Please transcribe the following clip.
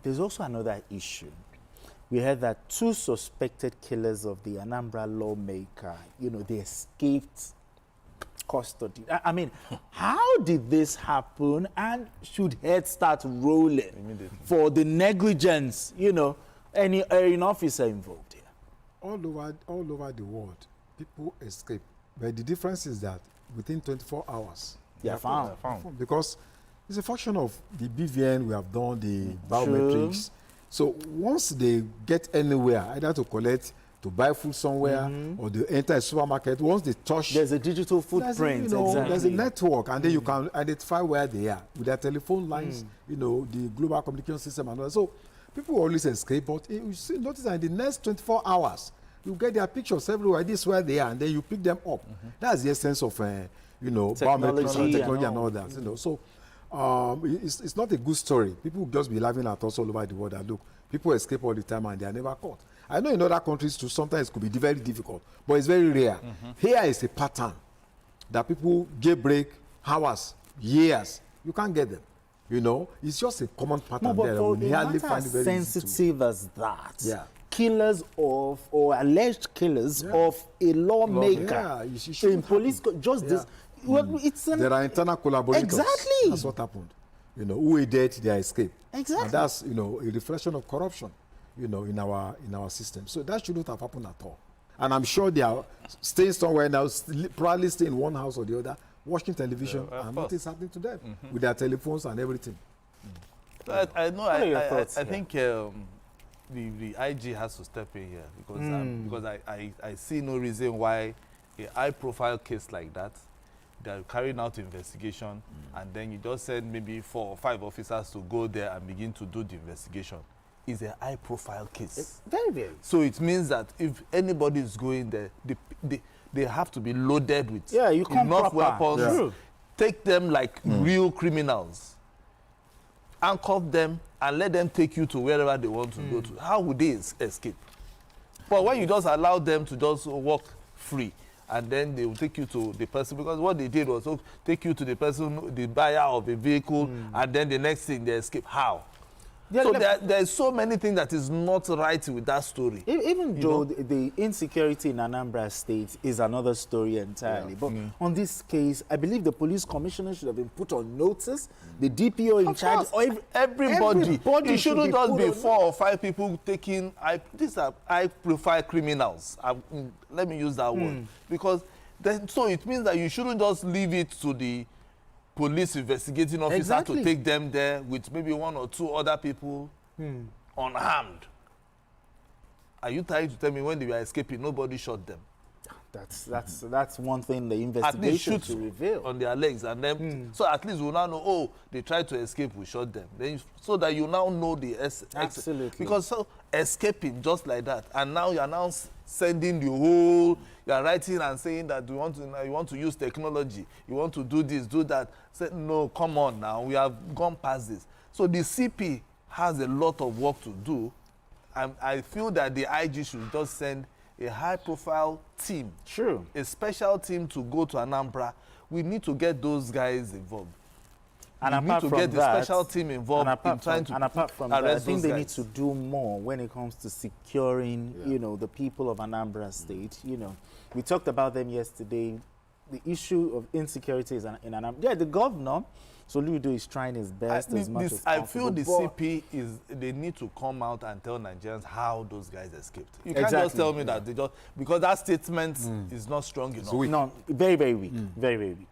there's also another issue. We heard that 2 suspected killers of the Anambra Lawmaker, they escaped custody. I mean, how did this happen? And should heads start rolling for the negligence, any officer involved here? All over the world, people escape. But the difference is that within 24 hours, they are found. Because it's a function of the BVN we have done, the biometrics. So once they get anywhere, either to collect, to buy food somewhere, or they enter a supermarket, once they touch... There's a digital footprint. There's a network, and then you can identify where they are with their telephone lines, the global communication system and all that. So people always escape, but you see, notice that in the next 24 hours, you get their pictures everywhere. This is where they are, and then you pick them up. That's the essence of, biometrics and technology and all that. So it's not a good story. People just be laughing at us all over the world. And look, people escape all the time and they are never caught. I know in other countries too, sometimes it could be very difficult, but it's very rare. Here is a pattern that people jailbreak hours, years. You can't get them. It's just a common pattern there. But we hardly find it very sensitive as that. Killers of, or alleged killers of a lawmaker in police justice. Well, there are internal collaborators. Exactly. That's what happened. Who aided their escape. Exactly. And that's, a reflection of corruption, in our system. So that shouldn't have happened at all. And I'm sure they are staying somewhere now, probably stay in one house or the other, watching television, and nothing's happening to them with their telephones and everything. I think the IG has to step in here because I see no reason why a high-profile case like that, they're carrying out investigation, and then you just send maybe 4 or 5 officers to go there and begin to do the investigation. It's a high-profile case. It's very, very. So it means that if anybody is going there, they have to be loaded with enough weapons. Take them like real criminals, handcuff them, and let them take you to wherever they want to go to. How would they escape? But when you just allow them to just walk free, and then they will take you to the person, because what they did was take you to the person, the buyer of a vehicle, and then the next thing they escape. How? Yeah, so there's so many things that is not right with that story. Even though the insecurity in Anambra State is another story entirely. But on this case, I believe the police commissioner should have been put on notice. The DPO in charge, everybody. It shouldn't just be 4 or 5 people taking. These are high-profile criminals. Let me use that word, because so it means that you shouldn't just leave it to the police investigating officer to take them there with maybe 1 or 2 other people unarmed. Are you trying to tell me when they were escaping, nobody shot them? That's one thing the investigation should reveal. On their legs, and then so at least we'll now know, they tried to escape, we shot them. Then so that you now know the absolutely. Because escaping just like that, and now you are now sending the whole, you are writing and saying that you want to use technology, you want to do this, do that. Say, no, come on now, we have gone past this. So the CP has a lot of work to do, and I feel that the IG should just send a high-profile team, a special team to go to Anambra. We need to get those guys involved. And we need to get the special team involved in trying to apart from that, I think they need to do more when it comes to securing, the people of Anambra State. We talked about them yesterday. The issue of insecurity is in Anambra. Yeah, the governor, Soludo, is trying his best as much as possible. I feel the CP they need to come out and tell Nigerians how those guys escaped. You can't just tell me that they just, because that statement is not strong enough. No, very, very weak. Very, very weak.